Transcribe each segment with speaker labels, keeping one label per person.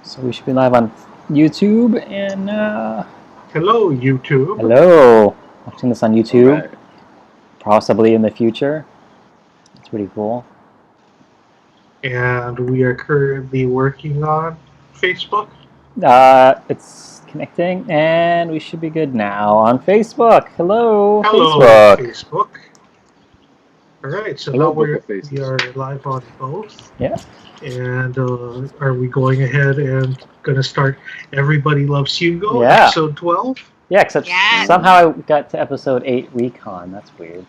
Speaker 1: So we should be live on YouTube and
Speaker 2: Hello, YouTube.
Speaker 1: hello. Watching this on YouTube,
Speaker 3: Right.
Speaker 1: possibly in the future. It's pretty cool.
Speaker 2: And we are currently working on Facebook.
Speaker 1: It's connecting, and we should be good now on Facebook. Hello,
Speaker 2: Hello,
Speaker 1: Facebook.
Speaker 2: Facebook. All right, so
Speaker 3: Hello,
Speaker 2: now
Speaker 3: Book of Faces.
Speaker 2: we are live on both.
Speaker 1: Yeah.
Speaker 2: And are we going ahead and going to start Everybody Loves Hugo,
Speaker 1: Yeah.
Speaker 2: episode 12?
Speaker 1: Yeah, except
Speaker 4: Yes.
Speaker 1: somehow I got to episode 8 recon. That's weird.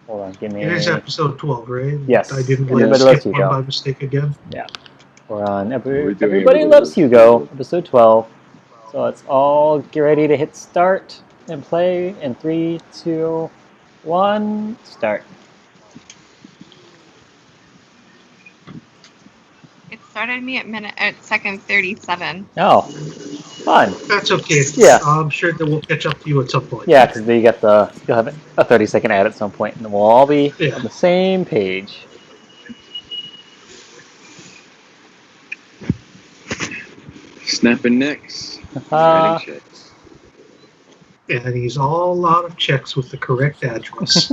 Speaker 1: Hold on, give me.
Speaker 2: It is episode 12, right?
Speaker 1: Yes.
Speaker 2: I didn't
Speaker 1: Everybody
Speaker 2: skip
Speaker 1: Loves
Speaker 2: one
Speaker 1: Hugo.
Speaker 2: by mistake again.
Speaker 1: We're on
Speaker 3: We're doing
Speaker 1: Everybody
Speaker 3: Everybody
Speaker 1: Loves
Speaker 3: Loves
Speaker 1: Hugo,
Speaker 3: Hugo.
Speaker 1: episode 12. So let's all get ready to hit start and play in 3, 2, 1, start.
Speaker 4: It started me at second 37.
Speaker 1: Oh, fun.
Speaker 2: That's okay.
Speaker 1: Yeah.
Speaker 2: I'm sure that we'll catch up to you at some point.
Speaker 1: Yeah, because you'll have a 30-second ad at some point, and we'll all be on the same page.
Speaker 3: Snapping necks.
Speaker 1: Uh,
Speaker 3: Writing checks.
Speaker 2: And he's all out of checks with the correct address.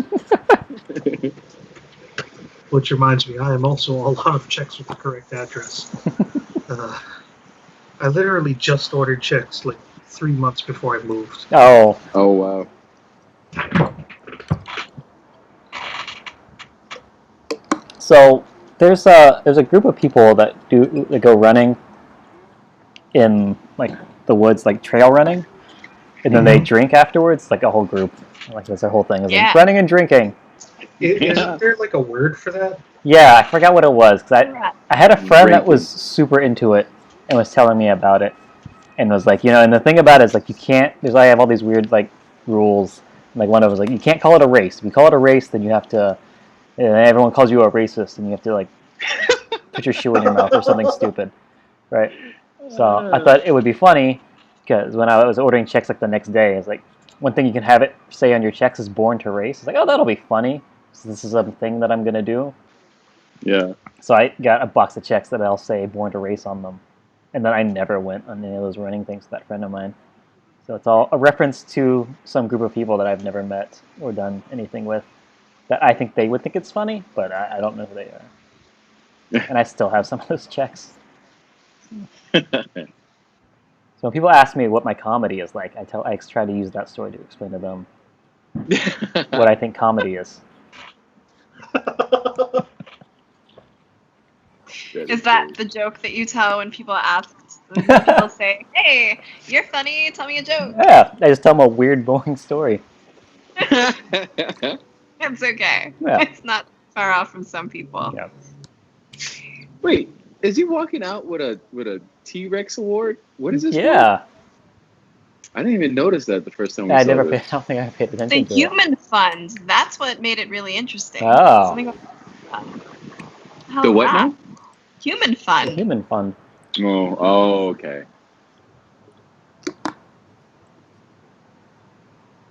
Speaker 2: Which reminds me, I am also all out of checks with the correct address. I literally just ordered checks like 3 months before I moved.
Speaker 1: oh,
Speaker 3: Oh wow.
Speaker 1: so there's a group of people that go running in like the woods, like trail running, and then they drink afterwards. Like a whole group, like that's their whole thing is
Speaker 4: Yeah.
Speaker 1: like running and drinking.
Speaker 2: Isn't there like a word for that?
Speaker 1: Yeah, I forgot what it was because I had a friend that was super into it and was telling me about it, and was like, and the thing about it is like you can't. I have all these weird like rules. Like one of them was like you can't call it a race. If you call it a race, then you have to. Everyone calls you a racist, and you have to like put your shoe in your mouth or something stupid, right? So I thought it would be funny because when I was ordering checks like the next day, it's like one thing you can have it say on your checks is "born to race." It's like, oh, that'll be funny. So this is a thing that I'm gonna do.
Speaker 3: Yeah.
Speaker 1: So I got a box of checks that I'll say "born to race" on them, and then I never went on any of those running things with that friend of mine. So it's all a reference to some group of people that I've never met or done anything with. That I think they would think it's funny, but I don't know who they are. And I still have some of those checks. So when people ask me what my comedy is like, I try to use that story to explain to them what I think comedy is.
Speaker 4: Is that the joke that you tell when people ask? When people say, "Hey, you're funny. Tell me a joke."
Speaker 1: Yeah, I just tell them a weird, boring story.
Speaker 4: It's okay.
Speaker 1: Yeah.
Speaker 4: It's not far off from some people.
Speaker 1: Yeah.
Speaker 3: Wait, is he walking out with a T-Rex award? What is this?
Speaker 1: Yeah.
Speaker 3: For? I didn't even notice that the first time we
Speaker 1: I
Speaker 3: saw
Speaker 1: don't
Speaker 3: this.
Speaker 1: think I paid
Speaker 4: The
Speaker 1: attention to it.
Speaker 4: human fund. That's what made it really interesting.
Speaker 1: Oh.
Speaker 4: Something about fun. How
Speaker 3: The what
Speaker 4: that?
Speaker 3: now?
Speaker 4: Human
Speaker 1: The
Speaker 4: fund.
Speaker 1: human fun.
Speaker 3: Oh, okay.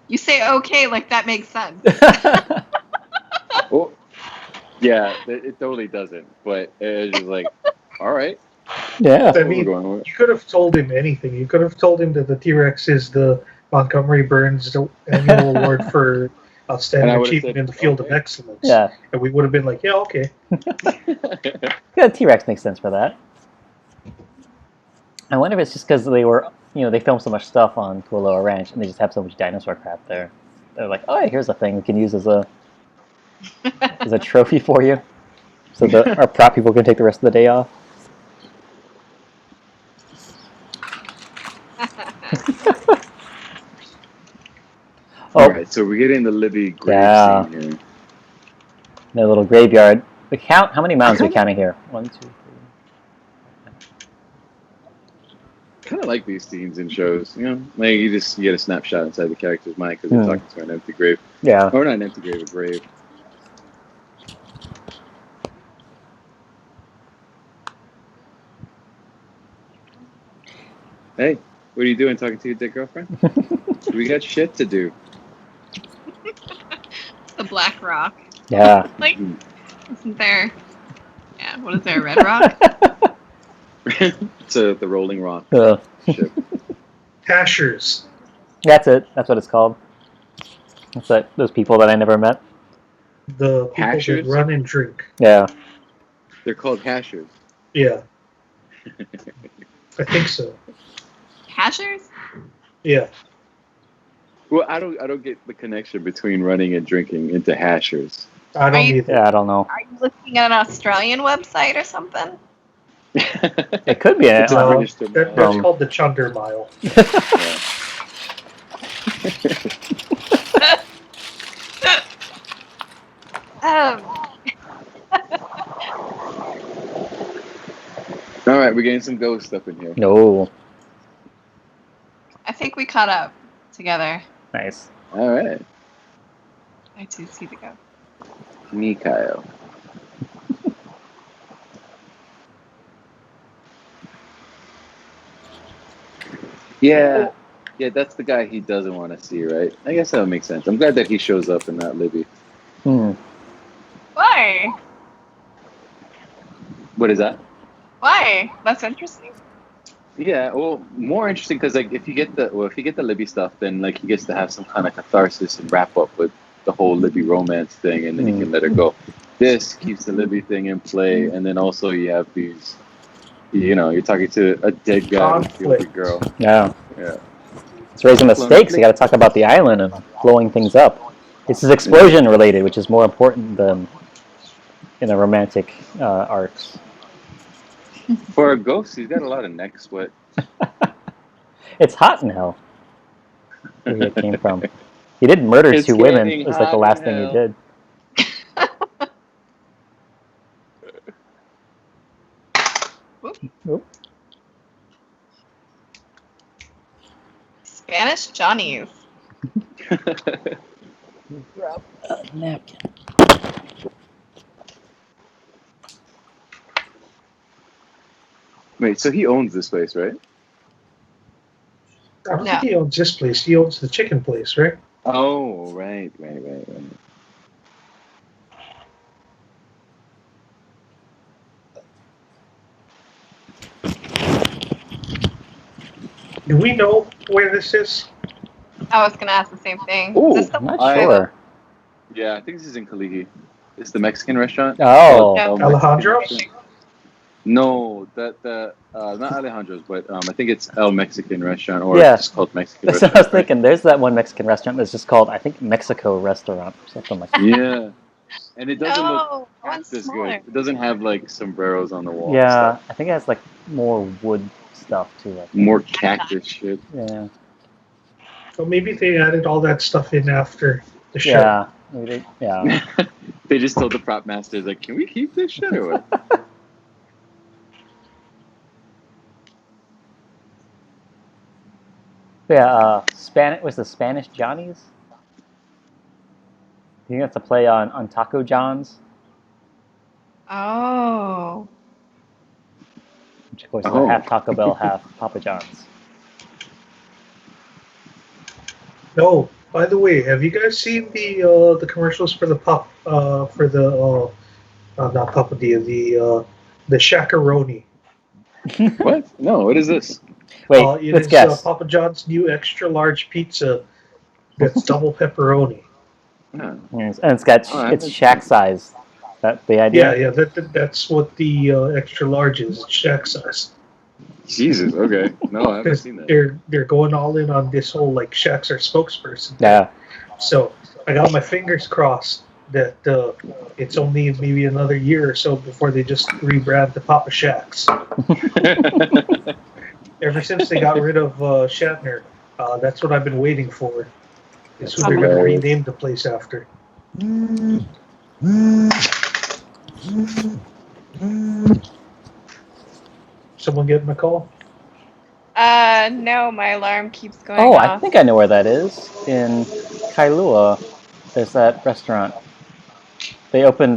Speaker 4: You say okay like that makes sense.
Speaker 3: Well, yeah, it totally doesn't. But it's just like, all right.
Speaker 1: Yeah.
Speaker 2: I
Speaker 3: We're
Speaker 2: mean,
Speaker 3: going with.
Speaker 2: you could have told him anything. You could have told him that the T-Rex is the Montgomery Burns Annual Award for
Speaker 3: And
Speaker 2: Outstanding
Speaker 3: I would've
Speaker 2: Achievement
Speaker 3: said,
Speaker 2: in the Field of
Speaker 3: okay.
Speaker 2: Excellence.
Speaker 1: Yeah.
Speaker 2: And we would have been like, yeah, okay.
Speaker 1: Yeah, T-Rex makes sense for that. I wonder if it's just because they were, they filmed so much stuff on Kualoa Ranch, and they just have so much dinosaur crap there. They're like, oh, yeah, here's a thing we can use as a trophy for you, so that our prop people can take the rest of the day off.
Speaker 3: All right, so we're getting the Libby grave
Speaker 1: Yeah.
Speaker 3: scene here.
Speaker 1: The little graveyard. We count. How many mounds are we counting here? 1, 2, 3.
Speaker 3: Kind of like these scenes in shows, like you get a snapshot inside the character's mind because they're talking to an empty grave,
Speaker 1: Yeah.
Speaker 3: or not an empty grave, a grave. Hey, what are you doing? Talking to your dead girlfriend? We got shit to do.
Speaker 4: The Black Rock.
Speaker 1: Yeah.
Speaker 4: Like, isn't there? Yeah. What is there? Red Rock.
Speaker 3: It's the Rolling Rock
Speaker 1: Ugh.
Speaker 3: ship.
Speaker 2: Hashers.
Speaker 1: That's it. That's what it's called. It's like those people that I never met.
Speaker 2: The people
Speaker 3: Hashers?
Speaker 2: that run and drink.
Speaker 1: Yeah.
Speaker 3: They're called hashers.
Speaker 2: Yeah. I think so.
Speaker 4: Hashers?
Speaker 2: Yeah.
Speaker 3: Well, I don't get the connection between running and drinking into hashers.
Speaker 2: I don't either.
Speaker 1: Yeah, I don't know.
Speaker 4: Are you looking at an Australian website or something?
Speaker 1: It could be.
Speaker 3: It's a
Speaker 2: No,
Speaker 3: British term.
Speaker 2: that's called the Chunder Mile.
Speaker 3: All right, we're getting some ghost stuff in here.
Speaker 1: No.
Speaker 4: I think we caught up together.
Speaker 1: Nice.
Speaker 3: All right,
Speaker 4: I do see the go.
Speaker 3: Mikhail. Yeah, that's the guy he doesn't want to see, right? I guess that would make sense. I'm glad that he shows up and not Libby.
Speaker 4: Why?
Speaker 3: What is that?
Speaker 4: Why? That's interesting.
Speaker 3: Yeah, well, more interesting because like if you get the Libby stuff, then like he gets to have some kind of catharsis and wrap up with the whole Libby romance thing, and then he can let her go. This keeps the Libby thing in play, and then also you have these, you're talking to a dead guy with a good girl.
Speaker 1: Yeah.
Speaker 3: Yeah.
Speaker 1: It's raising the stakes. You got to talk about the island and blowing things up. This is explosion related, which is more important than in the romantic arcs.
Speaker 3: For a ghost, he's got a lot of neck sweat.
Speaker 1: It's hot in hell. Where it came from. He did murder
Speaker 3: It's
Speaker 1: 2 women.
Speaker 3: getting
Speaker 1: It was like the
Speaker 3: hot
Speaker 1: last
Speaker 3: in
Speaker 1: thing he
Speaker 3: hell.
Speaker 1: did. Oop.
Speaker 4: Spanish Johnnies.
Speaker 1: Grab a napkin.
Speaker 3: Wait, so he owns this place, right?
Speaker 2: I don't
Speaker 4: Yeah.
Speaker 2: think he owns this place. He owns the chicken place, right?
Speaker 3: Oh, right.
Speaker 2: Do we know where this is?
Speaker 4: I was gonna ask the same thing.
Speaker 3: Ooh,
Speaker 4: Is this the
Speaker 1: I'm not
Speaker 3: I-
Speaker 1: sure.
Speaker 3: Yeah, I think this is in Kalihi. It's the Mexican restaurant.
Speaker 1: Oh.
Speaker 4: No.
Speaker 3: Mexican
Speaker 2: Alejandro's?
Speaker 3: restaurant. No, not Alejandro's, but I think it's El Mexican restaurant, or
Speaker 1: Yeah.
Speaker 3: it's just called Mexican
Speaker 1: That's what
Speaker 3: restaurant.
Speaker 1: I was thinking. There's that one Mexican restaurant that's just called, I think, Mexico Restaurant or something like that.
Speaker 3: Yeah, and it doesn't look
Speaker 4: No, one's
Speaker 3: half as
Speaker 4: smaller.
Speaker 3: good. It doesn't have like sombreros on the wall. and
Speaker 1: Yeah,
Speaker 3: stuff.
Speaker 1: I think it has like more wood stuff too. I think.
Speaker 3: More cactus shit.
Speaker 1: Yeah.
Speaker 2: Well, maybe they added all that stuff in after the show.
Speaker 1: Yeah. Maybe, yeah.
Speaker 3: They just told the prop masters like, "Can we keep this shit or what?"
Speaker 1: Yeah, was the Spanish Johnnies? Do you think that's a play on Taco John's?
Speaker 4: Oh.
Speaker 1: Which of course is
Speaker 3: Oh.
Speaker 1: half Taco Bell, half Papa John's.
Speaker 2: No. By the way, have you guys seen the commercials for the not Papadilla, the Shakaroni?
Speaker 3: What? No, what is this?
Speaker 1: Wait,
Speaker 2: It
Speaker 1: let's
Speaker 2: is
Speaker 1: guess.
Speaker 2: Papa John's new extra large pizza that's double pepperoni.
Speaker 3: Yeah.
Speaker 1: And it's got
Speaker 3: Oh, I
Speaker 1: it's
Speaker 3: haven't
Speaker 1: shack size. That the idea?
Speaker 2: Yeah, that's what the extra large is. It's shack size.
Speaker 3: Jesus. Okay. No, I haven't
Speaker 2: Because
Speaker 3: seen that.
Speaker 2: they're going all in on this whole like Shaq's our spokesperson.
Speaker 1: Yeah.
Speaker 2: So I got my fingers crossed that it's only maybe another year or so before they just rebrand the Papa Shaqs. Ever since they got rid of Shatner, that's what I've been waiting for. Is who they're going to
Speaker 3: Hilarious.
Speaker 2: rename the place after. Someone getting a call?
Speaker 4: No, my alarm keeps going
Speaker 1: Oh,
Speaker 4: off.
Speaker 1: I think I know where that is. In Kailua, there's that restaurant. They opened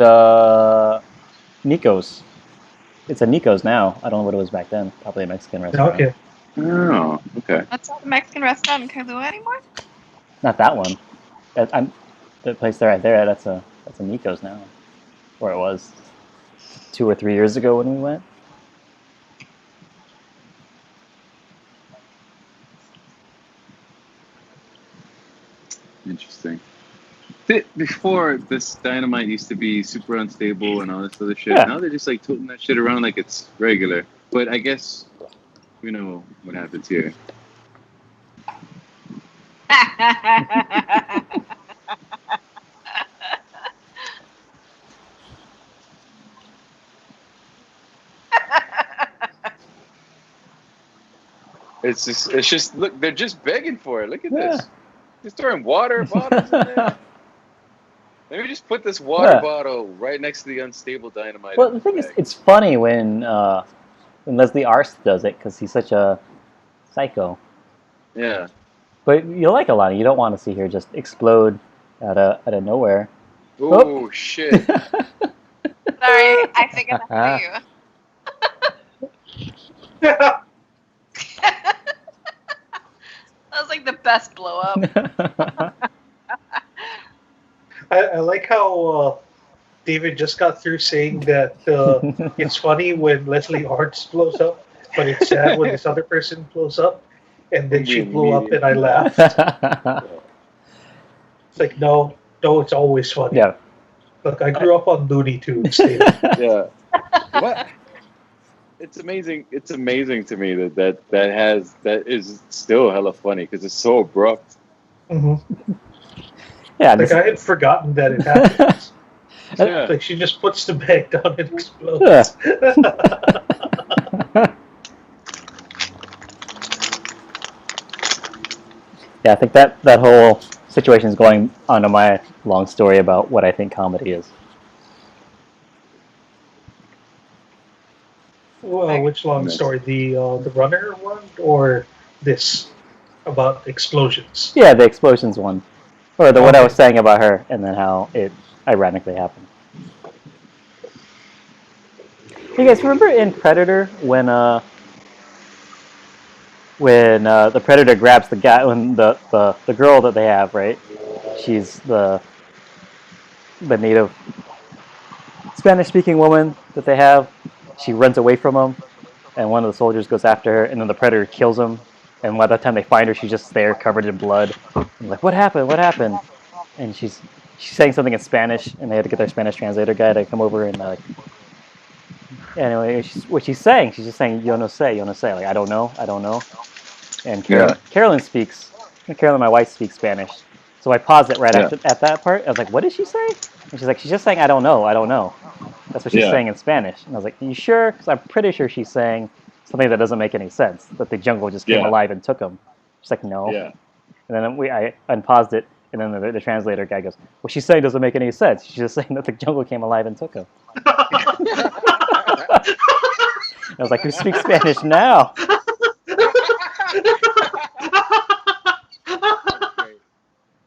Speaker 1: Nico's. It's a Nico's now. I don't know what it was back then. Probably a Mexican restaurant.
Speaker 2: Okay.
Speaker 3: Oh, okay.
Speaker 4: That's not the Mexican restaurant in Kailua anymore?
Speaker 1: Not that one. The place there right there. That's a Nico's now. Or it was 2 or 3 years ago when we went.
Speaker 3: interesting. Before, this dynamite used to be super unstable and all this other shit.
Speaker 1: Yeah.
Speaker 3: Now they're just like tilting that shit around like it's regular. But I guess we know what happens here. It's just look, they're just begging for it. Look at this. Just throwing water bottles in there. Maybe just put this water bottle right next to the unstable dynamite.
Speaker 1: Well, the thing is, it's funny when Leslie Arst does it because he's such a psycho.
Speaker 3: Yeah.
Speaker 1: But you like Alana. You don't want to see her just explode out of nowhere.
Speaker 3: Oh, shit.
Speaker 4: Sorry, I think enough for you. That was like the best blow up.
Speaker 2: I like how David just got through saying that it's funny when Leslie Arts blows up, but it's sad when this other person blows up, and then she blew up and I laughed. It's like, no, it's always funny.
Speaker 1: Yeah.
Speaker 2: Look, I grew up on Looney Tunes.
Speaker 3: Yeah. What? It's amazing. It's amazing to me that is still hella funny because it's so abrupt.
Speaker 2: Mm-hmm.
Speaker 1: Yeah.
Speaker 2: Like I had forgotten that it happens.
Speaker 3: Yeah.
Speaker 2: Like she just puts the bag down and explodes.
Speaker 1: Yeah, I think that whole situation is going onto my long story about what I think comedy is.
Speaker 2: Well, which long story? The runner one or this about explosions?
Speaker 1: Yeah, the explosions one, or what I was saying about her, and then how it ironically happened. You guys remember in Predator when the Predator grabs the guy, when the girl that they have, right? She's the native Spanish-speaking woman that they have. She runs away from him, and one of the soldiers goes after her, and then the Predator kills him. And by the time they find her, she's just there, covered in blood. And like, what happened? What happened? And she's saying something in Spanish, and they had to get their Spanish translator guy to come over and anyway, what she's saying, she's just saying, yo no sé, like, I don't know. And Carolyn, my wife, speaks Spanish. So I paused it right at that part. I was like, what did she say? And she's like, she's just saying, I don't know. That's what she's saying in Spanish. And I was like, are you sure? Because I'm pretty sure she's saying something that doesn't make any sense, that the jungle just came alive and took him. She's like, no.
Speaker 3: Yeah.
Speaker 1: And then I unpaused it, and then the translator guy goes, what she's saying doesn't make any sense. She's just saying that the jungle came alive and took him. I was like, who speaks Spanish now?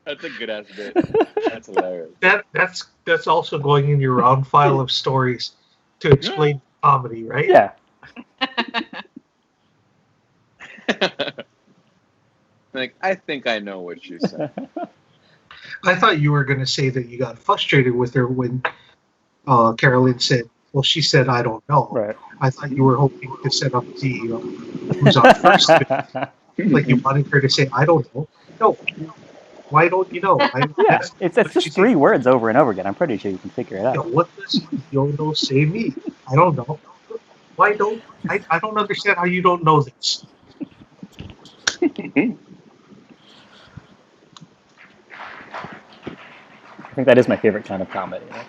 Speaker 3: That's a good ass bit. That's hilarious.
Speaker 2: That's also going in your round file of stories to explain comedy, right?
Speaker 1: Yeah.
Speaker 3: Like, I think I know what you said.
Speaker 2: I thought you were going to say that you got frustrated with her when Carolyn said, well, she said, I don't know.
Speaker 1: Right.
Speaker 2: I thought you were hoping to set up the who's on first. Like you wanted her to say, I don't know. No. Why don't you know?
Speaker 1: Yeah, it's just 3 words over and over again. I'm pretty sure you can figure it out.
Speaker 2: Yeah, what does Yodo say me? I don't know. Why don't I don't understand how you don't know this.
Speaker 1: I think that is my favorite kind of comedy. Right?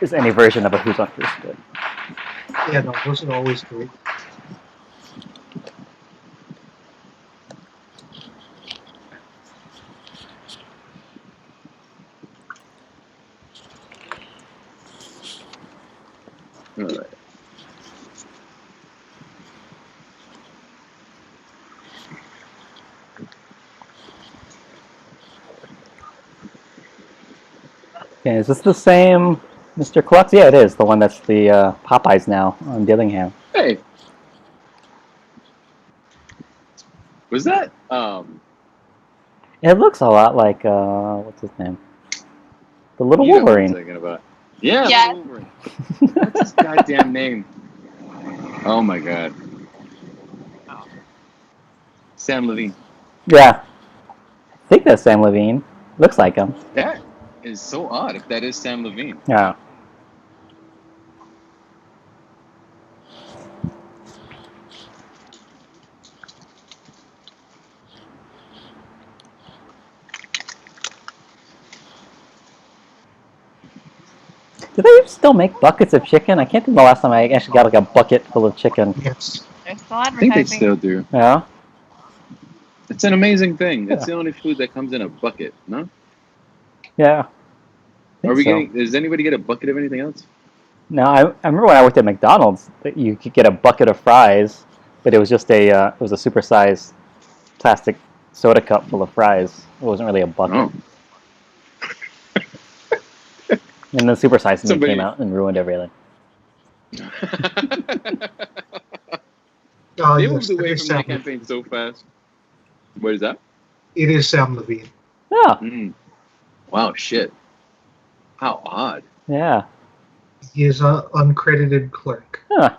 Speaker 1: Is any version of a Who's on First good.
Speaker 2: Yeah, no, those are always great.
Speaker 3: All right.
Speaker 1: Okay, is this the same Mr. Klutz? Yeah, it is. The one that's the Popeyes now on Dillingham.
Speaker 3: Hey. Was that
Speaker 1: It looks a lot like what's his name? The Little
Speaker 3: you know what I'm
Speaker 1: Wolverine.
Speaker 3: thinking about? Yeah,
Speaker 4: Yeah.
Speaker 3: Little Wolverine. What's his goddamn name? Oh my god. Sam Levine.
Speaker 1: Yeah. I think that's Sam Levine. Looks like him.
Speaker 3: That is so odd if that is Sam Levine.
Speaker 1: Yeah. Do they still make buckets of chicken? I can't think the last time I actually got like a bucket full of chicken.
Speaker 2: Yes.
Speaker 4: They're still
Speaker 3: I think they
Speaker 4: advertising.
Speaker 3: still do.
Speaker 1: Yeah.
Speaker 3: It's an amazing thing. It's
Speaker 1: Yeah.
Speaker 3: the only food that comes in a bucket, no?
Speaker 1: Yeah.
Speaker 3: Are we
Speaker 1: so.
Speaker 3: getting? Does anybody get a bucket of anything else?
Speaker 1: No, I remember when I worked at McDonald's that you could get a bucket of fries, but it was just a supersized plastic soda cup full of fries. It wasn't really a bucket.
Speaker 3: Oh.
Speaker 1: And then supersized meat
Speaker 3: Somebody-
Speaker 1: came out and ruined everything.
Speaker 2: Oh,
Speaker 3: They
Speaker 2: yes,
Speaker 3: moved
Speaker 2: it
Speaker 3: away
Speaker 2: is
Speaker 3: from
Speaker 2: Sam
Speaker 3: that
Speaker 2: Levine.
Speaker 3: campaign so fast. What is that?
Speaker 2: It is Sam Levine.
Speaker 1: Oh,
Speaker 3: Mm. Wow, shit. How odd.
Speaker 1: yeah.
Speaker 2: He is an uncredited clerk.
Speaker 1: Huh.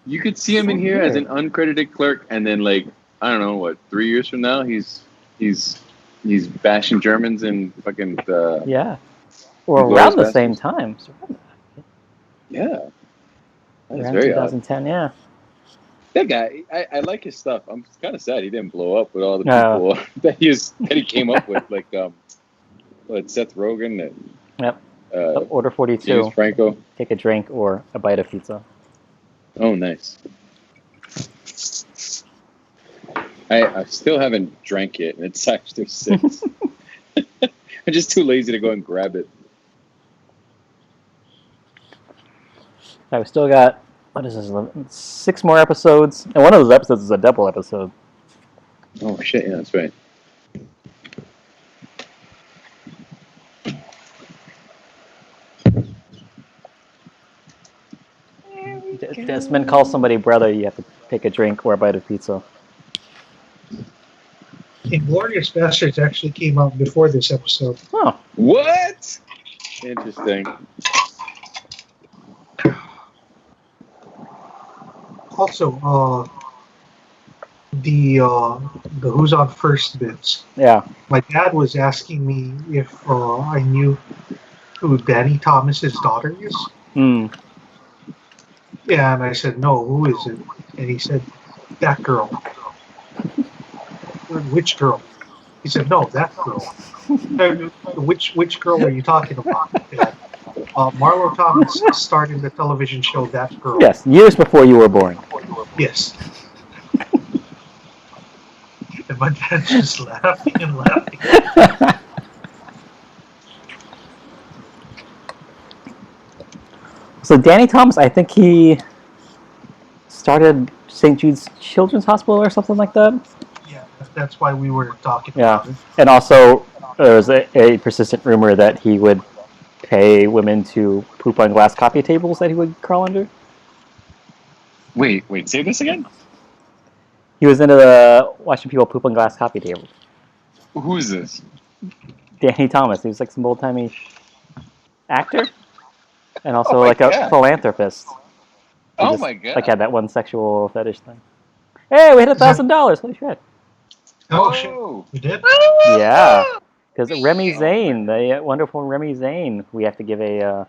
Speaker 3: You could see him in here as an uncredited clerk, and then like I don't know what 3 years from now he's bashing Germans in fucking
Speaker 1: Yeah. Or
Speaker 3: Glorious
Speaker 1: around the
Speaker 3: Bastards.
Speaker 1: same time.
Speaker 3: yeah. That is
Speaker 1: Around
Speaker 3: very odd.
Speaker 1: 2010, yeah.
Speaker 3: That guy, I like his stuff. I'm kind of sad he didn't blow up with all the
Speaker 1: No.
Speaker 3: people that he came up with, like Seth Rogen and
Speaker 1: Yep. Order 42.
Speaker 3: James Franco.
Speaker 1: Take a drink or a bite of pizza.
Speaker 3: Oh, nice. I still haven't drank it, and it's actually 6. I'm just too lazy to go and grab it.
Speaker 1: I've still got, what is this, 6 more episodes. And one of those episodes is a double episode.
Speaker 3: Oh shit! Yeah, that's right.
Speaker 1: Desmond calls somebody brother, you have to take a drink or a bite of pizza.
Speaker 2: Inglorious Bastards actually came out before this episode.
Speaker 1: Oh,
Speaker 3: What? Interesting.
Speaker 2: Also, the Who's on First bits.
Speaker 1: yeah.
Speaker 2: My dad was asking me if I knew who Danny Thomas's daughter is.
Speaker 1: Hmm.
Speaker 2: Yeah, and I said, no, who is it? And he said, that girl. Which girl? He said, no, that girl. Which girl are you talking about? Dad? Marlo Thomas starred in the television show That Girl.
Speaker 1: Yes, years before you were born.
Speaker 2: Yes. And my dad's just laughing and laughing.
Speaker 1: So Danny Thomas, I think he started St. Jude's Children's Hospital or something like that.
Speaker 2: Yeah, that's why we were talking
Speaker 1: Yeah.
Speaker 2: about it.
Speaker 1: And also, there was a persistent rumor that he would pay women to poop on glass coffee tables that he would crawl under.
Speaker 3: Wait, say this again?
Speaker 1: He was into watching people poop on glass coffee tables.
Speaker 3: Who is this?
Speaker 1: Danny Thomas, he was like some old-timey actor. And also
Speaker 3: Oh my
Speaker 1: like a
Speaker 3: God.
Speaker 1: philanthropist. He
Speaker 3: Oh
Speaker 1: just,
Speaker 3: my god.
Speaker 1: Like had that one sexual fetish thing. Hey, we hit $1,000. Holy shit.
Speaker 2: Oh, shit.
Speaker 3: Oh.
Speaker 2: We did?
Speaker 1: Yeah. Because Remy Zane, the wonderful Remy Zane, we have to give a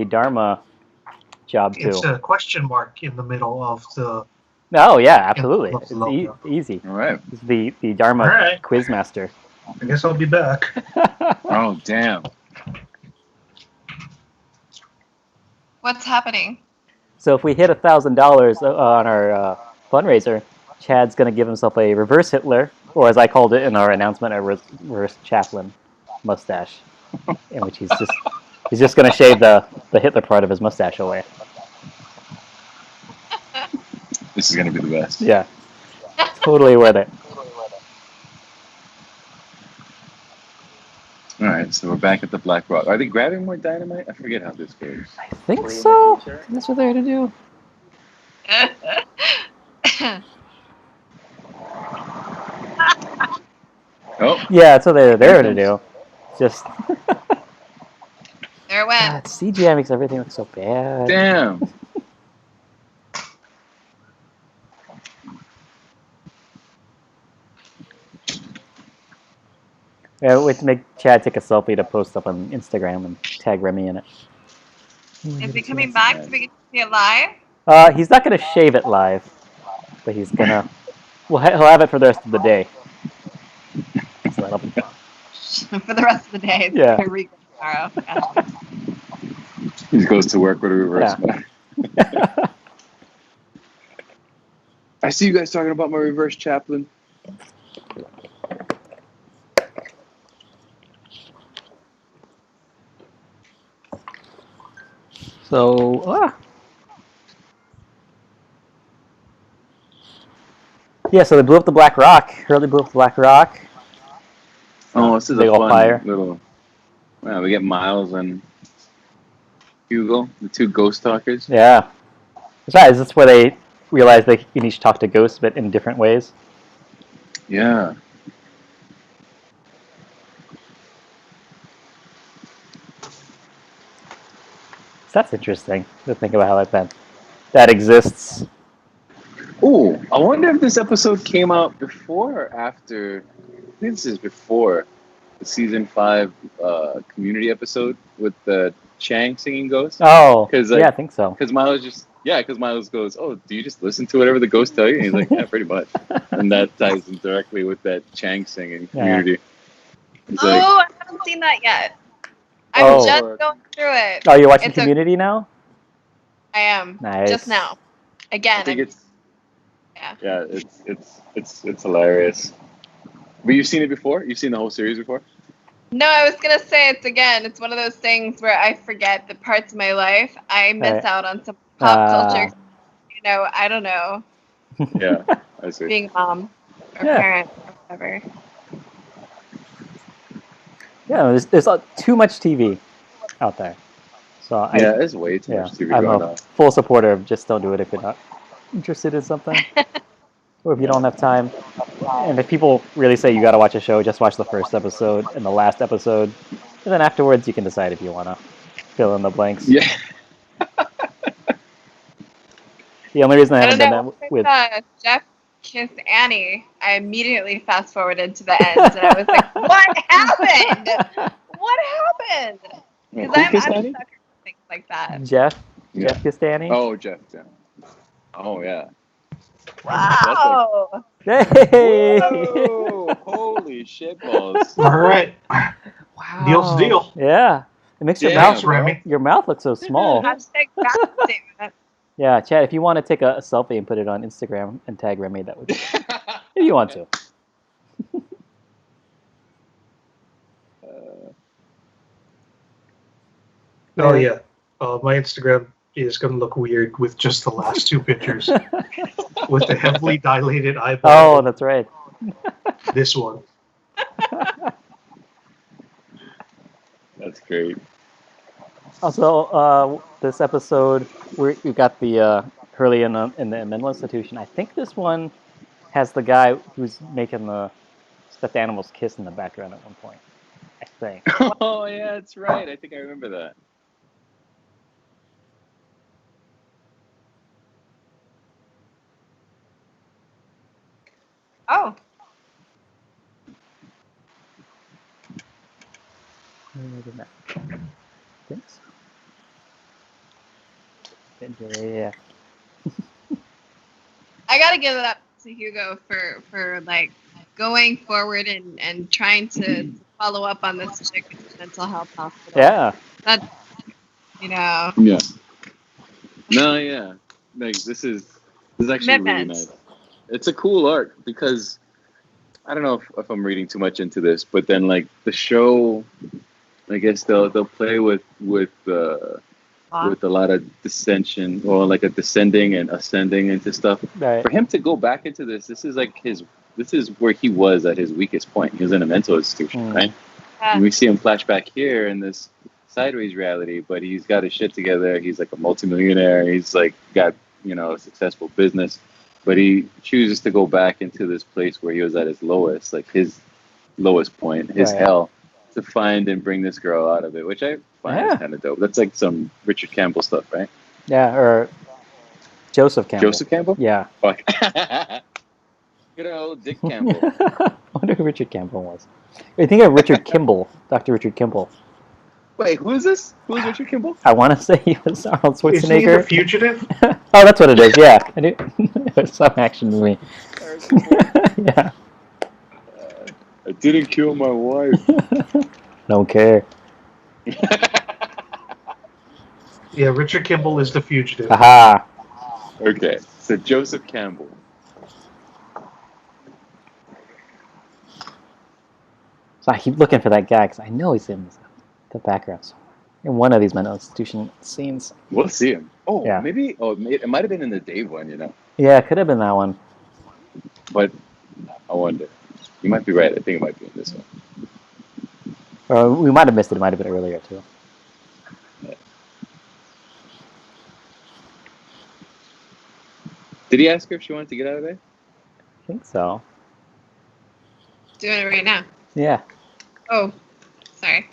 Speaker 1: Dharma job to.
Speaker 2: It's a question mark in the middle of the...
Speaker 1: Oh, yeah, absolutely.
Speaker 2: Yeah,
Speaker 1: It's easy.
Speaker 3: All right.
Speaker 1: He's the Dharma
Speaker 2: All right.
Speaker 1: quizmaster.
Speaker 2: I guess I'll be back.
Speaker 3: Oh damn.
Speaker 4: What's happening?
Speaker 1: So if we hit $1,000 on our fundraiser, Chad's going to give himself a reverse Hitler, or as I called it in our announcement, a reverse Chaplin mustache, in which he's just going to shave the Hitler part of his mustache away.
Speaker 3: This is gonna be the best.
Speaker 1: Yeah, totally worth it.
Speaker 3: All right, so we're back at the Black Rock. Are they grabbing more dynamite? I forget how this goes.
Speaker 1: I think so. That's what they're going to do.
Speaker 3: Oh,
Speaker 1: Yeah, that's what they're going to do. Just
Speaker 4: There it went.
Speaker 1: God, CGI makes everything look so bad.
Speaker 3: damn.
Speaker 1: Yeah, wait to make Chad take a selfie to post up on Instagram and tag Remy in it.
Speaker 4: Is he coming back so we can see it live?
Speaker 1: He's not gonna shave it live, but he's gonna. Well, he'll have it for the rest of the day. So that'll be fun.
Speaker 4: For the rest of the day. It's
Speaker 1: Yeah.
Speaker 4: gonna re tomorrow. Gotcha.
Speaker 3: He just goes to work with a reverse.
Speaker 1: Yeah.
Speaker 3: I see you guys talking about my reverse chaplain.
Speaker 1: So, yeah, so they blew up the Black Rock. Hurley blew up the Black Rock.
Speaker 3: Oh, this is
Speaker 1: Big
Speaker 3: a
Speaker 1: ol'
Speaker 3: fun
Speaker 1: fire.
Speaker 3: little. Yeah, we get Miles and Hugo, the two ghost talkers.
Speaker 1: Yeah. Besides, that's where they realize they can each talk to ghosts, but in different ways.
Speaker 3: Yeah.
Speaker 1: So that's interesting to think about how that exists.
Speaker 3: Oh, I wonder if this episode came out before or after. I think this is before the season 5 community episode with the Chang singing ghost.
Speaker 1: Oh,
Speaker 3: 'Cause,
Speaker 1: yeah, I think so.
Speaker 3: Because Miles goes, "Oh, do you just listen to whatever the ghosts tell you?" And he's like, "Yeah, pretty much." And that ties in directly with that Chang singing community. It's like,
Speaker 4: Oh, I haven't seen that yet. I'm
Speaker 1: Oh.
Speaker 4: just going through it.
Speaker 1: Oh, you're watching
Speaker 4: It's a-
Speaker 1: Community now?
Speaker 4: I am.
Speaker 1: Nice.
Speaker 4: Just now. Again.
Speaker 3: I think it's
Speaker 4: Yeah.
Speaker 3: it's hilarious. But you've seen it before? You've seen the whole series before?
Speaker 4: No, I was gonna say it's one of those things where I forget the parts of my life. I miss
Speaker 1: Right.
Speaker 4: out on some pop culture. You know, I don't know,
Speaker 3: Yeah, I see.
Speaker 4: being a mom or
Speaker 1: Yeah.
Speaker 4: parent or whatever.
Speaker 1: Yeah, there's too much TV out there. So
Speaker 3: Yeah, there's way too much TV
Speaker 1: I'm
Speaker 3: going
Speaker 1: a
Speaker 3: on.
Speaker 1: full supporter of just don't do it if you're not interested in something. Or if you don't have time. And if people really say you got to watch a show, just watch the first episode and the last episode. And then afterwards, you can decide if you want to fill in the blanks.
Speaker 3: Yeah.
Speaker 1: The only reason I
Speaker 4: I
Speaker 1: haven't
Speaker 4: don't
Speaker 1: done
Speaker 4: know.
Speaker 1: that with.
Speaker 4: Jeff kissed Annie. I immediately fast forwarded to the end, and I was like, "What happened? What happened?" Because I'm a sucker for things like that.
Speaker 1: Jeff
Speaker 3: Yeah.
Speaker 1: Castani.
Speaker 3: Oh, Jeff. Yeah. Oh, yeah.
Speaker 4: Wow.
Speaker 1: Hey!
Speaker 3: Whoa, holy shit balls.
Speaker 2: All right.
Speaker 1: Wow.
Speaker 2: Deal's a deal.
Speaker 1: Yeah. It makes your
Speaker 3: Damn,
Speaker 1: mouth
Speaker 2: Remy.
Speaker 1: your mouth look so small.
Speaker 4: Hashtag fashion statement.
Speaker 1: Yeah, Chad, if you want to take a selfie and put it on Instagram and tag Remy, that would be if you want to.
Speaker 2: Oh yeah. My Instagram is gonna look weird with just the last two pictures, with the heavily dilated eyeball.
Speaker 1: Oh, that's right.
Speaker 2: This one.
Speaker 3: That's great.
Speaker 1: Also, this episode, we got the Hurley in the mental institution. I think this one has the guy who's making the stuffed animals kiss in the background at one point. I think.
Speaker 3: Oh, yeah, that's right. I think I remember that.
Speaker 4: Oh,
Speaker 1: Thanks. Yeah.
Speaker 4: I gotta give it up to Hugo for like going forward and trying to follow up on this chick at the mental health hospital.
Speaker 1: Yeah.
Speaker 4: That's, you know.
Speaker 3: Yeah. No, yeah. Like this is actually really
Speaker 4: Commitment.
Speaker 3: nice. It's a cool arc because I don't know if I'm reading too much into this, but then like the show, I guess they'll play with a lot of dissension or like a descending and ascending into stuff.
Speaker 1: Right.
Speaker 3: For him to go back into this is like this is where he was at his weakest point. He was in a mental institution, right? And we see him flash back here in this sideways reality, but he's got his shit together. He's like a multimillionaire. He's like got, a successful business, but he chooses to go back into this place where he was at his lowest, like his lowest point, his hell, to find and bring this girl out of it, which I find is kind of dope. That's like some Richard Campbell stuff, right?
Speaker 1: Yeah, or Joseph Campbell.
Speaker 3: Joseph Campbell?
Speaker 1: Yeah.
Speaker 3: Fuck. Good old Dick Campbell.
Speaker 1: I wonder who Richard Campbell was. I think of Richard Kimball, Dr. Richard Kimball.
Speaker 3: Wait, who is this? Who is Richard Kimball?
Speaker 1: I want to say he was Arnold
Speaker 2: Isn't he the
Speaker 1: Schwarzenegger.
Speaker 2: fugitive?
Speaker 1: Oh, that's what it is. Yeah, I knew it was some action movie. Yeah.
Speaker 3: I didn't kill my wife.
Speaker 1: Don't care.
Speaker 2: Yeah, Richard Kimball is the fugitive.
Speaker 1: Aha.
Speaker 3: Okay, so Joseph Campbell.
Speaker 1: So I keep looking for that guy because I know he's in the background somewhere. In one of these mental institution scenes.
Speaker 3: We'll see him. Oh,
Speaker 1: Yeah.
Speaker 3: maybe. Oh, it might have been in the Dave one, you know.
Speaker 1: Yeah, it could have been that one.
Speaker 3: But I wonder. You might be right. I think it might be in this one.
Speaker 1: Or we might have missed it. It might have been earlier too.
Speaker 3: Did he ask her if she wanted to get out of there?
Speaker 1: I think so.
Speaker 4: Doing it right now.
Speaker 1: Yeah.
Speaker 4: Oh, sorry.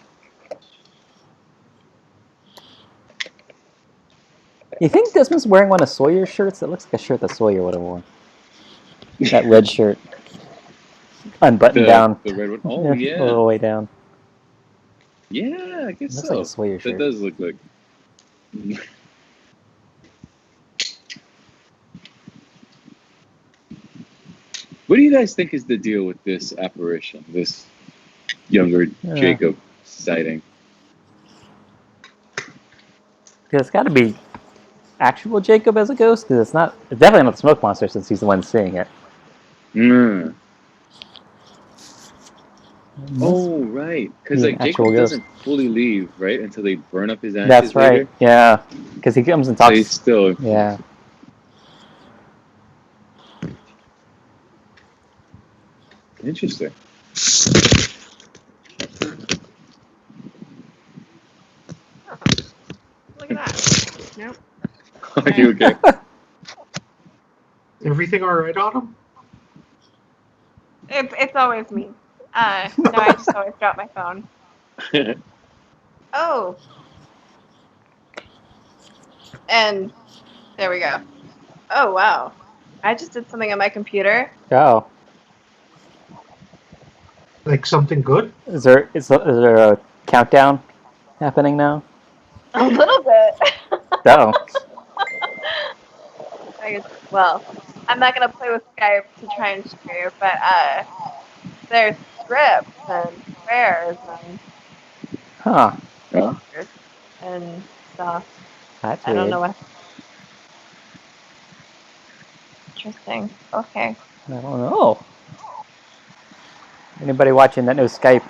Speaker 1: You think Desmond's wearing one of Sawyer's shirts? It looks like a shirt that Sawyer would have worn. That red shirt. Unbuttoned down.
Speaker 3: The red one. Oh, yeah.
Speaker 1: A little way down.
Speaker 3: Yeah, I guess
Speaker 1: Looks
Speaker 3: so.
Speaker 1: like a Sawyer shirt.
Speaker 3: That does look like. What do you guys think is the deal with this apparition, this younger Jacob sighting?
Speaker 1: It's got to be actual Jacob as a ghost, because it's definitely not the smoke monster since he's the one seeing it.
Speaker 3: Mm. Oh, right. Because like Jacob doesn't fully leave, right, until they burn up his ashes.
Speaker 1: That's right.
Speaker 3: Later.
Speaker 1: Yeah, because he comes and talks.
Speaker 3: So he's still.
Speaker 1: Yeah.
Speaker 3: Interesting.
Speaker 4: Look at that. Nope.
Speaker 3: Are you okay?
Speaker 2: Everything all right on him?
Speaker 4: It's always me. No, I just always drop my phone. Oh. And there we go. Oh, wow. I just did something on my computer.
Speaker 1: Oh.
Speaker 2: Like something good?
Speaker 1: Is there a countdown happening now?
Speaker 4: A little bit.
Speaker 1: Oh.
Speaker 4: I guess, well, I'm not going to play with Skype to try and share, but there's scripts and squares and
Speaker 1: Huh.
Speaker 3: Yeah.
Speaker 4: and stuff.
Speaker 1: That's
Speaker 4: I don't
Speaker 1: weird.
Speaker 4: know what. Interesting. Okay.
Speaker 1: I don't know. Anybody watching that knows Skype?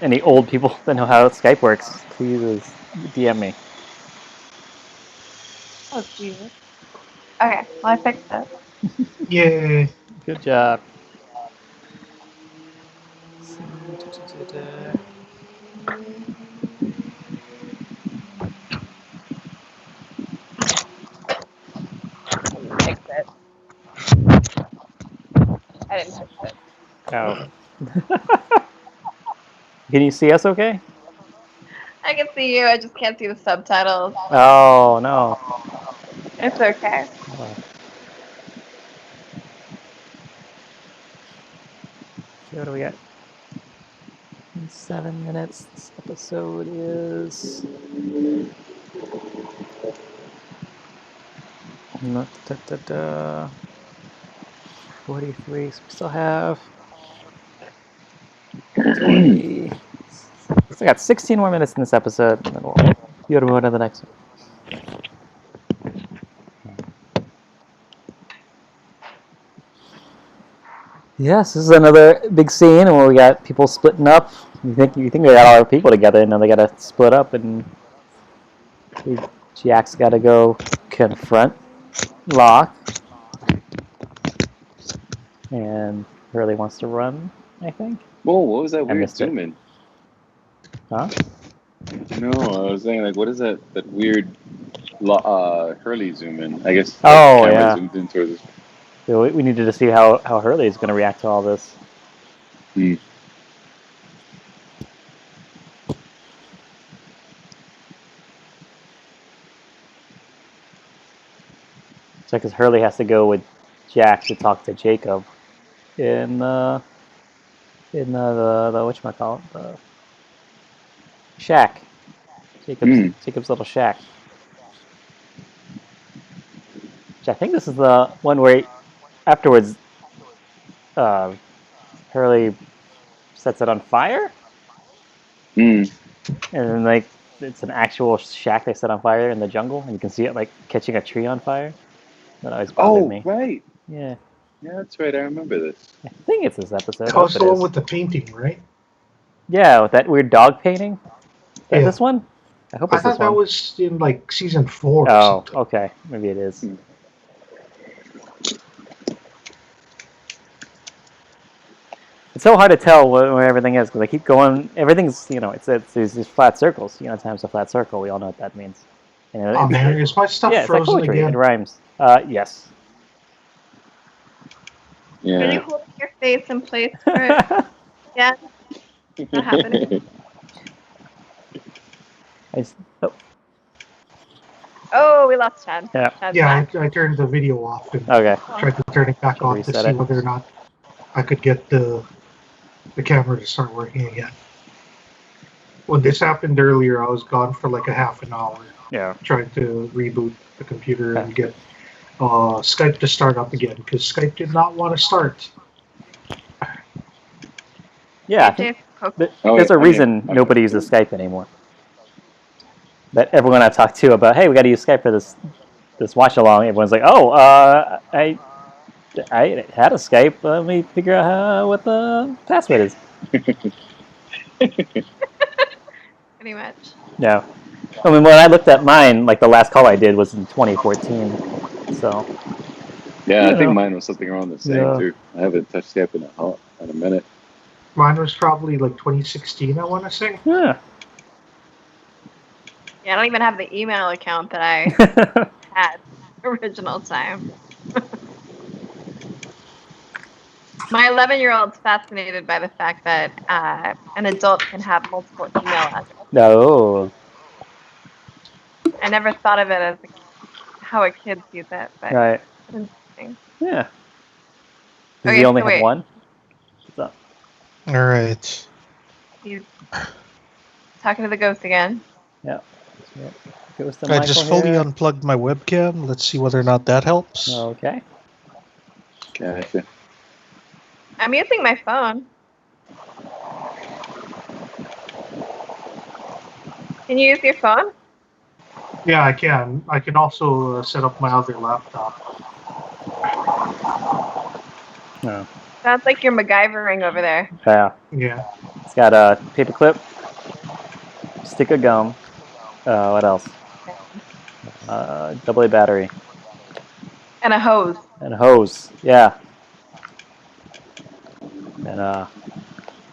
Speaker 1: Any old people that know how Skype works? Please DM me.
Speaker 4: Oh, Jesus. Okay, well, I fixed it.
Speaker 2: Yay.
Speaker 1: Good job.
Speaker 4: Fix it. I didn't fix it.
Speaker 1: Oh. Can you see us okay?
Speaker 4: I can see you, I just can't see the subtitles.
Speaker 1: Oh, no.
Speaker 4: It's okay.
Speaker 1: Oh. So what do we got? In 7 minutes. This episode is... Da, da, da. 43. So we still have 20. So I got 16 more minutes in this episode, and then we'll be able to move on to the next one. Yes, this is another big scene where we got people splitting up. You think they got all the people together, and now they got to split up, and Jack's got to go confront Locke, and Hurley wants to run, I think.
Speaker 3: Whoa, what was that
Speaker 1: I
Speaker 3: weird
Speaker 1: missed it.
Speaker 3: zoom in?
Speaker 1: Huh?
Speaker 3: No, I was saying, like, what is that weird Hurley zoom in? I guess the
Speaker 1: Oh,
Speaker 3: camera
Speaker 1: yeah.
Speaker 3: zoomed in towards us.
Speaker 1: So we needed to see how Hurley is going to react to all this.
Speaker 3: Hmm.
Speaker 1: So because Hurley has to go with Jack to talk to Jacob, in the whatchamacallit, the shack. Jacob's little shack. Which I think this is the one where afterwards Hurley sets it on fire,
Speaker 3: Mm.
Speaker 1: and then like it's an actual shack they set on fire in the jungle, and you can see it like catching a tree on fire. That always bothered me.
Speaker 3: Right.
Speaker 1: Yeah,
Speaker 3: That's right. I remember this.
Speaker 1: I think it's this episode.
Speaker 2: That was the one with the painting, right?
Speaker 1: Yeah, with that weird dog painting. Is that this one? I hope
Speaker 2: I
Speaker 1: it's
Speaker 2: thought
Speaker 1: this one.
Speaker 2: that was in like season 4 or
Speaker 1: Oh,
Speaker 2: something.
Speaker 1: okay. Maybe it is. It's so hard to tell where everything is because I keep going. Everything's, it's these flat circles. Times a flat circle. We all know what that means.
Speaker 2: Oh man, is my stuff
Speaker 1: yeah, it's like
Speaker 2: frozen
Speaker 1: poetry.
Speaker 2: again?
Speaker 1: It rhymes. Yes.
Speaker 3: Yeah.
Speaker 4: Are you holding your face in place for it? Yeah. Not happening. Oh, we lost Chad.
Speaker 1: Yeah.
Speaker 4: Chad's
Speaker 2: Yeah,
Speaker 4: back.
Speaker 2: I turned the video off and
Speaker 1: Okay.
Speaker 2: tried to turn it back on to
Speaker 1: Reset
Speaker 2: see
Speaker 1: it.
Speaker 2: whether or not I could get the camera to start working again. When this happened earlier, I was gone for like a half an hour
Speaker 1: Yeah.
Speaker 2: trying to reboot the computer and get Skype to start up again because Skype did not want to start.
Speaker 1: Yeah. There's a reason nobody uses Skype anymore. That everyone I've talked to about, hey, we got to use Skype for this watch along. Everyone's like, oh, I had a Skype. Let me figure out what the password is.
Speaker 4: Pretty much.
Speaker 1: Yeah. I mean, when I looked at mine, like the last call I did was in 2014. So.
Speaker 3: Yeah, I think mine was something around the same too. I haven't touched Skype in a minute.
Speaker 2: Mine was probably like 2016, I want to say.
Speaker 1: Yeah.
Speaker 4: Yeah, I don't even have the email account that I had original time. My 11-year-old's fascinated by the fact that an adult can have multiple email addresses.
Speaker 1: No.
Speaker 4: I never thought of it as how a kid sees it, but
Speaker 1: Right.
Speaker 4: it's interesting.
Speaker 1: Yeah. Does he only have one?
Speaker 2: All right.
Speaker 4: He's talking to the ghost again.
Speaker 1: Yeah.
Speaker 2: I just fully unplugged my webcam. Let's see whether or not that helps.
Speaker 1: Okay.
Speaker 3: Gotcha.
Speaker 4: I'm using my phone. Can you use your phone?
Speaker 2: Yeah, I can. I can also set up my other laptop.
Speaker 1: No.
Speaker 4: Sounds like you're MacGyvering over there.
Speaker 1: Yeah.
Speaker 2: Yeah.
Speaker 1: It's got a paperclip, stick of gum. What else? AA battery.
Speaker 4: And a hose.
Speaker 1: And a hose. Yeah. And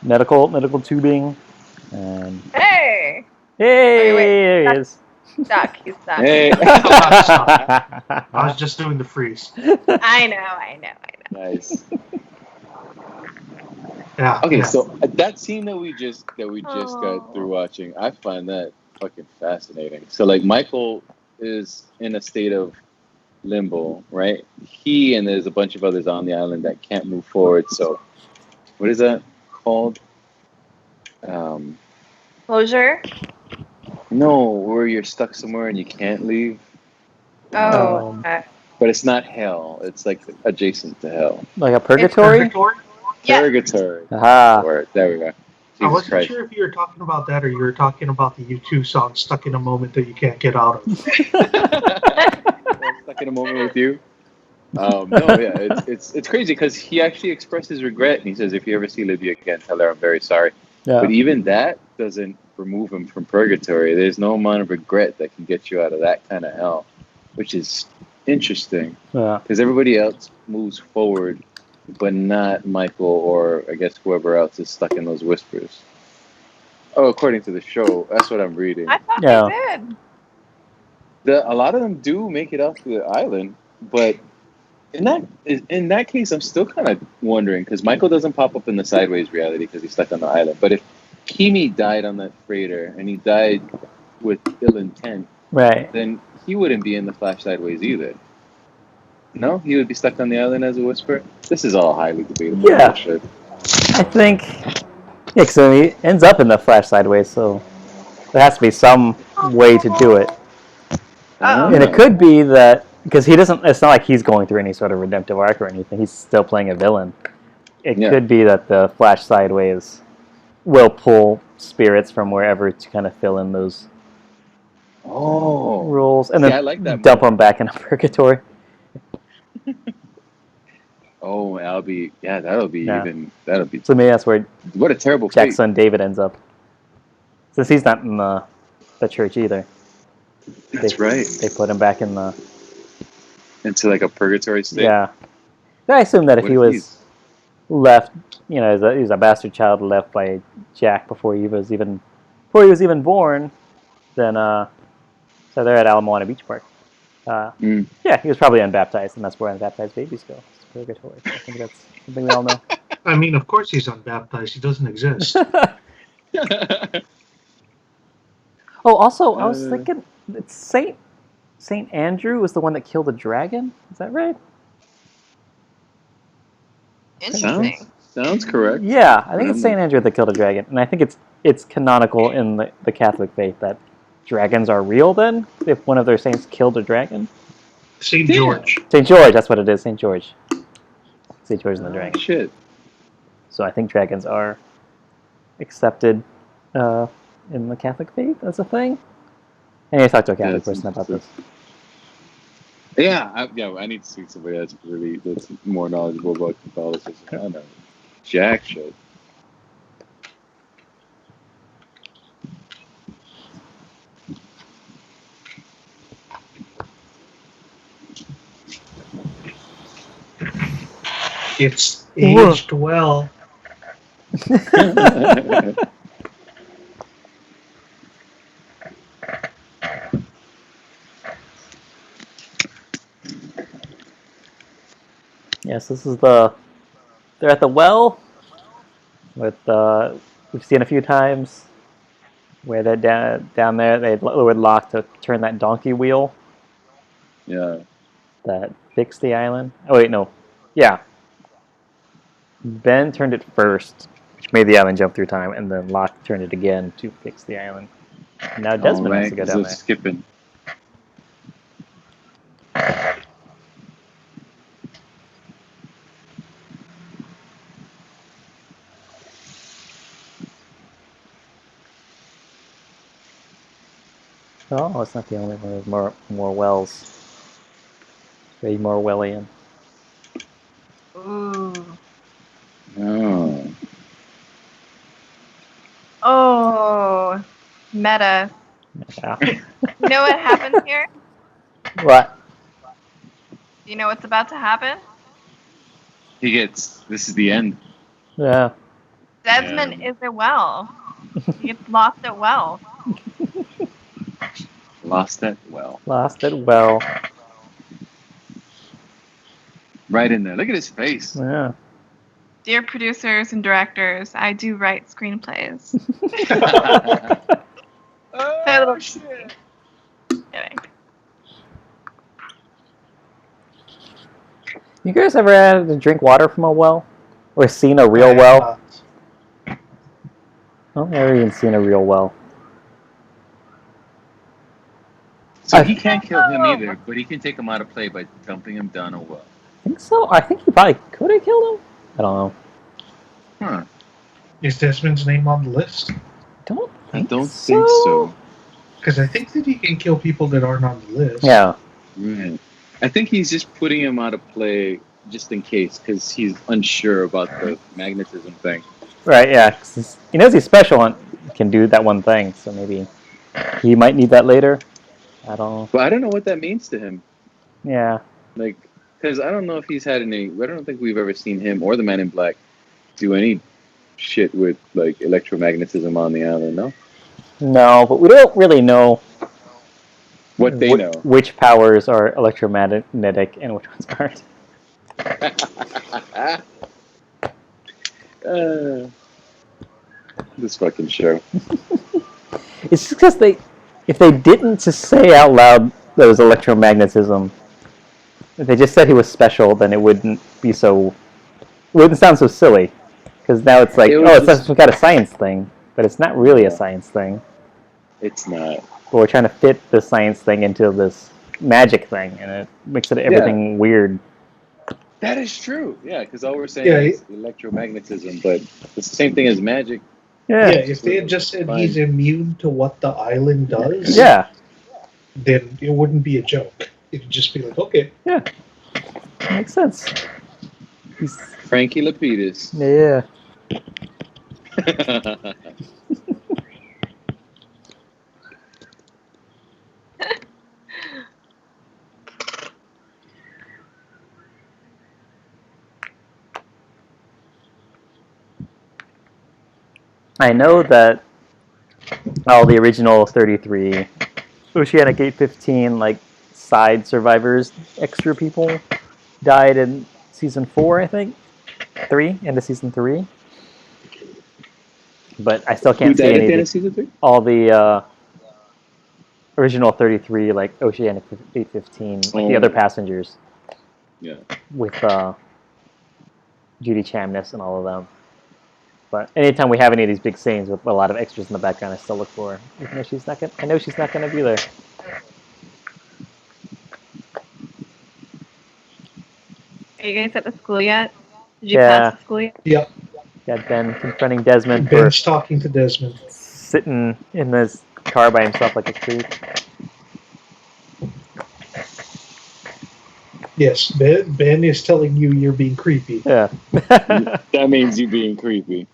Speaker 1: medical tubing. And
Speaker 4: Hey!
Speaker 1: hey,
Speaker 4: wait.
Speaker 1: there he is.
Speaker 4: Stuck. He's stuck.
Speaker 3: Hey.
Speaker 2: I was just doing the freeze.
Speaker 4: I know.
Speaker 3: Nice.
Speaker 2: Yeah.
Speaker 3: Okay,
Speaker 2: yeah.
Speaker 3: so that scene that we just got through watching, I find that fucking fascinating. So like Michael is in a state of limbo, right? He and there's a bunch of others on the island that can't move forward. So what is that called?
Speaker 4: Closure?
Speaker 3: No, where you're stuck somewhere and you can't leave.
Speaker 4: Oh.
Speaker 3: But it's not hell. It's like adjacent to hell.
Speaker 1: Like a purgatory?
Speaker 4: Yeah.
Speaker 3: Purgatory.
Speaker 1: Aha.
Speaker 3: There we go.
Speaker 2: I wasn't sure if you were talking about that or you were talking about the U2 song "Stuck in a Moment That You Can't Get Out of."
Speaker 3: Stuck in a moment with you. No, yeah, it's crazy because he actually expressed his regret and he says, "If you ever see Libya again, tell her I'm very sorry."
Speaker 1: Yeah.
Speaker 3: But even that doesn't remove him from purgatory. There's no amount of regret that can get you out of that kind of hell, which is interesting.
Speaker 1: Yeah.
Speaker 3: Because everybody else moves forward, but not Michael or I guess whoever else is stuck in those whispers. Oh, according to the show, that's what I'm reading.
Speaker 4: I thought they did.
Speaker 3: A lot of them do make it off the island, but in that case, I'm still kind of wondering because Michael doesn't pop up in the sideways reality because he's stuck on the island. But if Kimi died on that freighter and he died with ill intent,
Speaker 1: Right.
Speaker 3: then he wouldn't be in the Flash sideways either. No, he would be stuck on the island as a whisper. This is all highly debatable
Speaker 1: Yeah.
Speaker 3: bullshit.
Speaker 1: I think. Yeah, so he ends up in the Flash sideways, so there has to be some way to do it.
Speaker 4: Uh-oh.
Speaker 1: And it could be that because he doesn't. It's not like he's going through any sort of redemptive arc or anything. He's still playing a villain. It could be that the Flash sideways will pull spirits from wherever to kind of fill in those rules, and then
Speaker 3: I like that
Speaker 1: dump
Speaker 3: move.
Speaker 1: them back into purgatory.
Speaker 3: Oh, that'll be
Speaker 1: Yeah.
Speaker 3: even that'll be.
Speaker 1: So maybe that's where
Speaker 3: What a terrible fate.
Speaker 1: Jack's son David ends up, since he's not in the church either.
Speaker 3: That's right.
Speaker 1: They put him back in the
Speaker 3: Into like a purgatory state.
Speaker 1: yeah. I assume that if
Speaker 3: What
Speaker 1: he
Speaker 3: if
Speaker 1: was
Speaker 3: he's-
Speaker 1: left, he was a bastard child left by Jack before he was even born, then so they're at Alamoana Beach Park. Yeah, he was probably unbaptized, and that's where unbaptized babies go. It's purgatory. I think that's something we all know.
Speaker 2: I mean, of course he's unbaptized. He doesn't exist.
Speaker 1: Oh, also, I was thinking it's Saint Andrew was the one that killed the dragon. Is that right?
Speaker 4: Interesting.
Speaker 3: Sounds correct.
Speaker 1: Yeah, I think it's Saint Andrew that killed a dragon, and I think it's canonical in the Catholic faith that dragons are real. Then, if one of their saints killed a dragon,
Speaker 2: St. George.
Speaker 1: St. George, that's what it is. St. George. St. George and the dragon.
Speaker 3: Shit.
Speaker 1: So I think dragons are accepted in the Catholic faith as a thing. I need to talk to a Catholic person about this.
Speaker 3: Yeah, I need to speak to somebody that's more knowledgeable about Catholicism. I don't know. Jack shit.
Speaker 2: It's aged well.
Speaker 1: Yes, this is they're at the well with we've seen a few times where they're down there they lowered lock to turn that donkey wheel
Speaker 3: Yeah.
Speaker 1: that fixed the island. Oh wait, no. Yeah. Ben turned it first, which made the island jump through time, and then Locke turned it again to fix the island. Now Desmond has to go down there.
Speaker 3: Skipping.
Speaker 1: Oh, it's not the only one. There's more wells. Way more Wellian.
Speaker 4: Ooh.
Speaker 3: Oh.
Speaker 4: Oh. Meta.
Speaker 1: Yeah.
Speaker 4: You know what happens here?
Speaker 1: What?
Speaker 4: Do you know what's about to happen?
Speaker 3: This is the end.
Speaker 1: Yeah.
Speaker 4: Desmond is a well. He gets lost at well.
Speaker 3: Lost it? Well.
Speaker 1: Lost it well.
Speaker 3: Right in there. Look at his face.
Speaker 1: Yeah.
Speaker 4: Dear producers and directors, I do write screenplays.
Speaker 3: Oh, shit.
Speaker 4: Kidding.
Speaker 1: You guys ever had to drink water from a well? Or seen a real well? I've never even seen a real well.
Speaker 3: So he can't kill him either, but he can take him out of play by dumping him down a well.
Speaker 1: I think so. I think he probably could have killed him. I don't know.
Speaker 3: Huh.
Speaker 2: Is Desmond's name on the list?
Speaker 3: I don't think so.
Speaker 2: Because I think that he can kill people that aren't on the list.
Speaker 1: Yeah.
Speaker 3: Right. I think he's just putting him out of play just in case, because he's unsure about the magnetism thing.
Speaker 1: Right, yeah. 'Cause he knows he's special and can do that one thing, so maybe he might need that later. I don't know.
Speaker 3: But I don't know what that means to him.
Speaker 1: Yeah.
Speaker 3: Like, because I don't know if he's had any. I don't think we've ever seen him or the Man in Black do any shit with like electromagnetism on the island. No.
Speaker 1: No, but we don't really know
Speaker 3: What they know.
Speaker 1: which powers are electromagnetic and which ones aren't.
Speaker 3: This fucking show.
Speaker 1: It's just because if they didn't just say out loud there was electromagnetism, If they just said he was special, then it wouldn't sound so silly. Because now it's like, it's some kind of science thing, but it's not really a science thing.
Speaker 3: It's not.
Speaker 1: But we're trying to fit the science thing into this magic thing, and it makes everything weird.
Speaker 3: That is true. Yeah, because all we're saying is electromagnetism, but it's the same thing as magic.
Speaker 2: Yeah, if they had just said he's immune to what the island does, then it wouldn't be a joke. It'd just be like, okay.
Speaker 1: Yeah. Makes sense.
Speaker 3: He's Frankie Lapidus.
Speaker 1: Yeah. I know that all the original 33 Oceanic 815 like side survivors, extra people, died in season 4, I think. 3 into season 3. But I still can't see any
Speaker 3: of season 3?
Speaker 1: All the original 33 like Oceanic 815, like the other passengers.
Speaker 3: Yeah.
Speaker 1: With Judy Chamness and all of them. But anytime we have any of these big scenes with a lot of extras in the background, I still look for her. Even though I know she's not gonna be there.
Speaker 4: Are you guys at the school yet? Did you pass the school yet?
Speaker 2: Yep.
Speaker 1: Got Ben confronting Desmond
Speaker 2: Ben's talking to Desmond.
Speaker 1: Sitting in this car by himself like a creep.
Speaker 2: Yes, Ben is telling you you're being creepy.
Speaker 1: Yeah.
Speaker 3: That means you being creepy.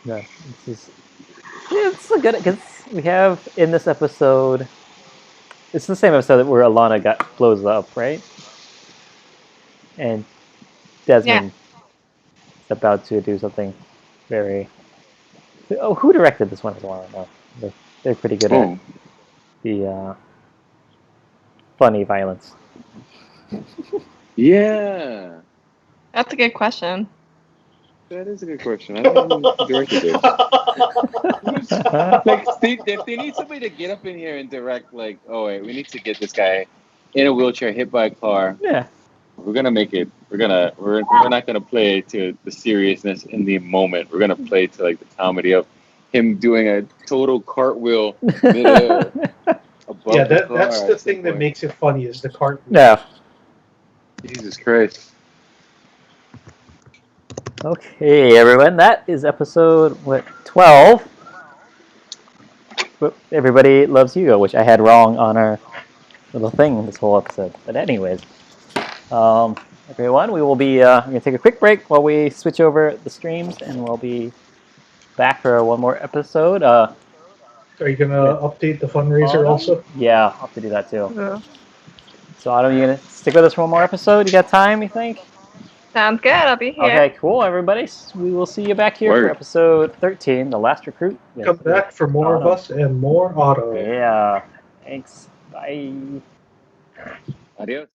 Speaker 1: No, it's a good because we have in this episode. It's the same episode where Alana blows up, right? And Desmond is about to do something very. Oh, who directed this one as well? No, they're pretty good at the funny violence.
Speaker 3: Yeah.
Speaker 4: That's a good question.
Speaker 3: That is a good question. I don't know who directed this. Like, if they need somebody to get up in here and direct, like, oh wait, we need to get this guy in a wheelchair hit by a car.
Speaker 1: Yeah.
Speaker 3: We're gonna make it. We're not gonna play to the seriousness in the moment. We're gonna play to like the comedy of him doing a total cartwheel midair above the car.
Speaker 2: That's the thing that makes it funny is the cartwheel.
Speaker 1: Yeah.
Speaker 3: Jesus Christ.
Speaker 1: Okay, everyone, that is episode 12. Everybody Loves Hugo, which I had wrong on our little thing this whole episode. But anyways, everyone, we will be going to take a quick break while we switch over the streams, and we'll be back for one more episode.
Speaker 2: Are you going to update the fundraiser also?
Speaker 1: Yeah, I'll have to do that too.
Speaker 4: Yeah.
Speaker 1: So, Autumn, you going to stick with us for one more episode? You got time, you think?
Speaker 4: Sounds good. I'll be here.
Speaker 1: Okay, cool, everybody. We will see you back here for episode 13, The Last Recruit.
Speaker 2: Come back for more of us and more auto.
Speaker 1: Yeah. Thanks. Bye.
Speaker 3: Adios.